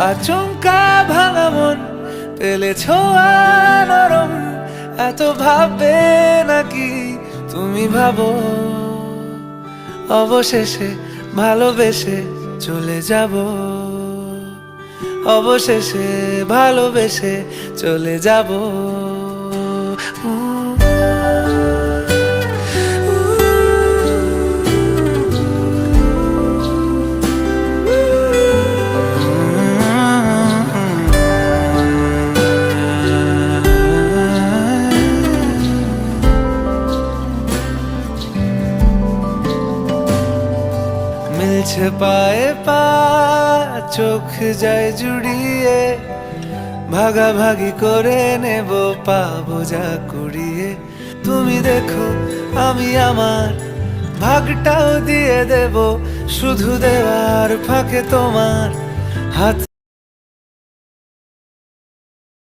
আচমকা ভাঙা মন পেলে ছোঁয়া নরম, এত ভাববে নাকি তুমি ভাবো? অবশেষে ভালোবেসে চলে যাব, অবশেষে ভালোবেসে চলে যাব। মিলছে পায়ে পা, চোখ যায় জুড়িয়ে, ভাগাভাগি করে নেব পাবো যা কুড়িয়ে। তুমি দেখো আমি আমার ভাগটাও দিয়ে দেব, শুধু দেওয়ার ফাঁকে তোমার হাত